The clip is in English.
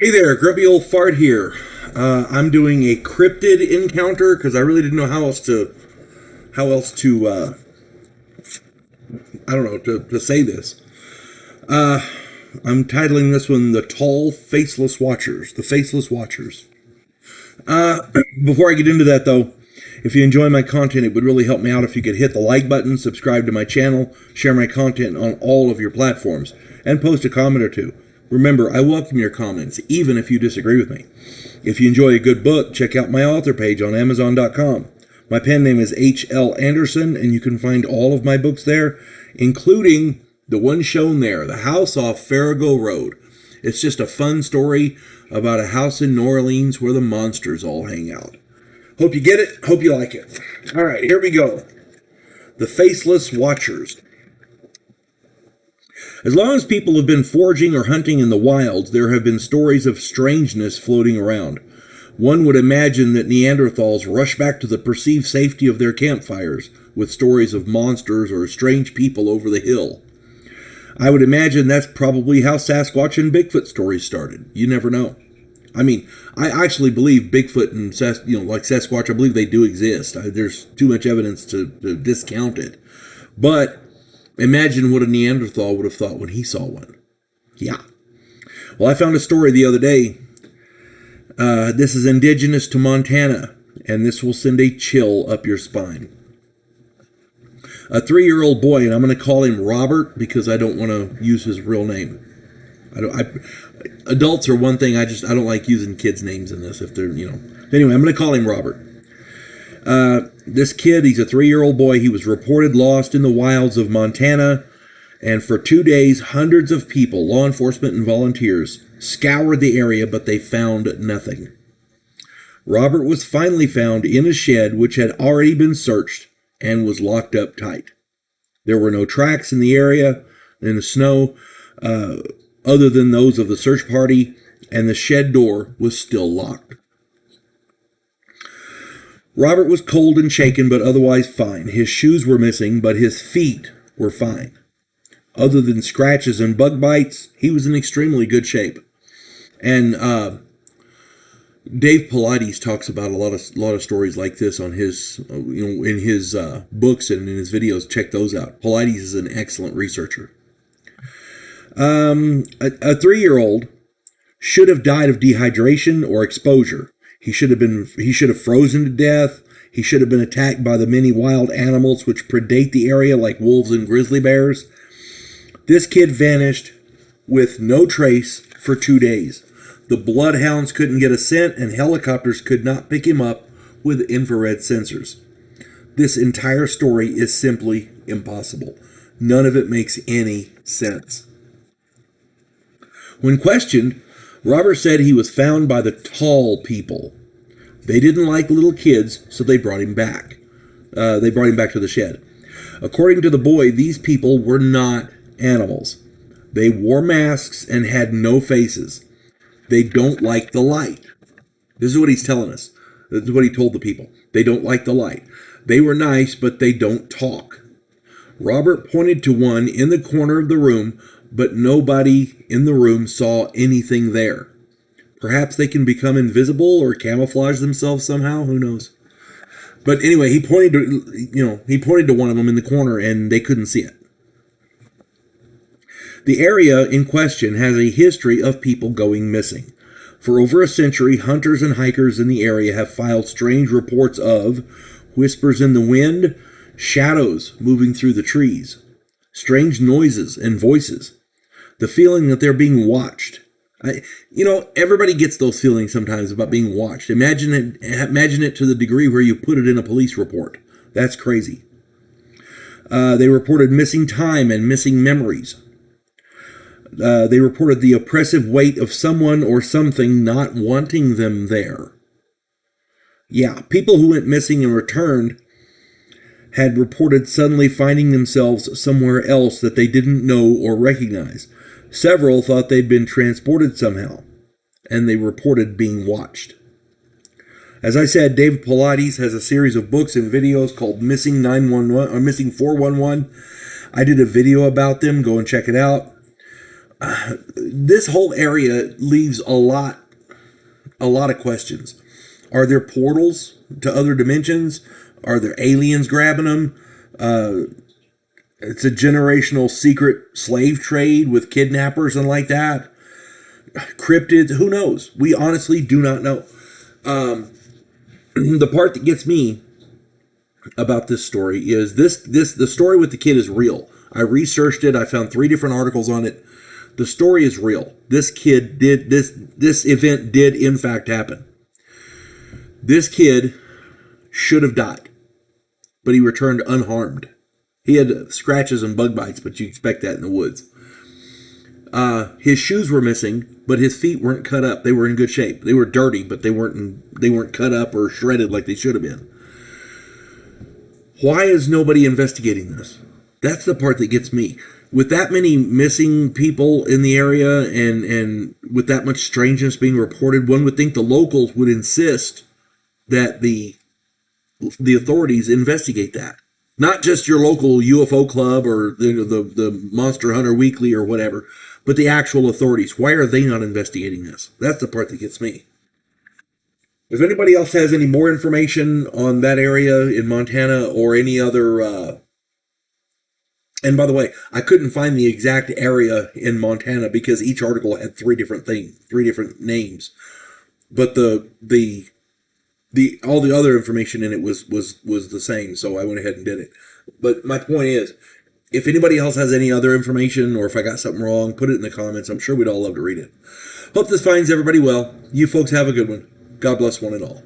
Hey there, grubby old fart here. I'm doing a cryptid encounter because I really didn't know how else to I don't know to say this. I'm titling this one "The Tall Faceless Watchers." The Faceless Watchers. Before I get into that, though, if you enjoy my content, it would really help me out if you could hit the like button, subscribe to my channel, share my content on all of your platforms, and post a comment or two. Remember, I welcome your comments, even if you disagree with me. If you enjoy a good book, check out my author page on Amazon.com. My pen name is H.L. Anderson, and you can find all of my books there, including the one shown there, The House Off Farrago Road. It's just a fun story about a house in New Orleans where the monsters all hang out. Hope you get it. Hope you like it. All right, here we go. The Faceless Watchers. As long as people have been foraging or hunting in the wilds, there have been stories of strangeness floating around. One would imagine that Neanderthals rush back to the perceived safety of their campfires with stories of monsters or strange people over the hill. I would imagine that's probably how Sasquatch and Bigfoot stories started. You never know. I mean, I actually believe Bigfoot and like Sasquatch, I believe they do exist. There's too much evidence to discount it. But imagine what a Neanderthal would have thought when he saw one. Yeah. Well, I found a story the other day. This is indigenous to Montana, and this will send a chill up your spine. A 3-year-old boy, and I'm going to call him Robert because I don't want to use his real name. Adults are one thing. I don't like using kids' names in this if they're, Anyway, I'm going to call him Robert. This kid, he's a 3-year-old boy. He was reported lost in the wilds of Montana, and for 2 days, hundreds of people, law enforcement and volunteers, scoured the area, but they found nothing. Robert was finally found in a shed which had already been searched and was locked up tight. There were no tracks in the area, in the snow, other than those of the search party, and the shed door was still locked. Robert was cold and shaken, but otherwise fine. His shoes were missing, but his feet were fine. Other than scratches and bug bites, he was in extremely good shape. And Dave Pilates talks about a lot of stories like this on his, in his books and in his videos. Check those out. Pilates is an excellent researcher. A 3-year-old should have died of dehydration or exposure. He should have frozen to death. He should have been attacked by the many wild animals which predate the area like wolves and grizzly bears. This kid vanished with no trace for 2 days. The bloodhounds couldn't get a scent, and helicopters could not pick him up with infrared sensors. This entire story is simply impossible. None of it makes any sense. When questioned, Robert said he was found by the tall people. They didn't like little kids, so they brought him back. They brought him back to the shed. According to the boy, these people were not animals. They wore masks and had no faces. They don't like the light. This is what he's telling us. This is what he told the people. They don't like the light. They were nice, but they don't talk. Robert pointed to one in the corner of the room, but nobody in the room saw anything there. Perhaps they can become invisible or camouflage themselves somehow. Who knows? But anyway, he pointed to one of them in the corner, and they couldn't see it. The area in question has a history of people going missing. For over a century, hunters and hikers in the area have filed strange reports of whispers in the wind, shadows moving through the trees, strange noises and voices, the feeling that they're being watched. Everybody gets those feelings sometimes about being watched. Imagine it to the degree where you put it in a police report. That's crazy. They reported missing time and missing memories. They reported the oppressive weight of someone or something not wanting them there. Yeah, people who went missing and returned had reported suddenly finding themselves somewhere else that they didn't know or recognize. Several thought they'd been transported somehow, and they reported being watched. As I said, David Pilates has a series of books and videos called Missing 911 or Missing 411. I did a video about them. Go and check it out. This whole area leaves a lot of questions. Are there portals to other dimensions? Are there aliens grabbing them? It's a generational secret slave trade with kidnappers and like that. Cryptids, who knows? We honestly do not know. The part that gets me about this story is the story with the kid is real. I researched it. I found 3 different articles on it. The story is real. This kid did this event did in fact happen. This kid should have died, but he returned unharmed. He had scratches and bug bites, but you expect that in the woods. His shoes were missing, but his feet weren't cut up. They were in good shape. They were dirty, but they weren't cut up or shredded like they should have been. Why is nobody investigating this? That's the part that gets me. With that many missing people in the area and with that much strangeness being reported, one would think the locals would insist that the authorities investigate that. Not just your local UFO club or the Monster Hunter Weekly or whatever, but the actual authorities. Why are they not investigating this? That's the part that gets me. If anybody else has any more information on that area in Montana or any other... and by the way, I couldn't find the exact area in Montana because each article had 3 different things, 3 different names. But all the other information in it was the same, so I went ahead and did it. But my point is, if anybody else has any other information, or if I got something wrong, put it in the comments. I'm sure we'd all love to read it. Hope this finds everybody well. You folks have a good one. God bless one and all.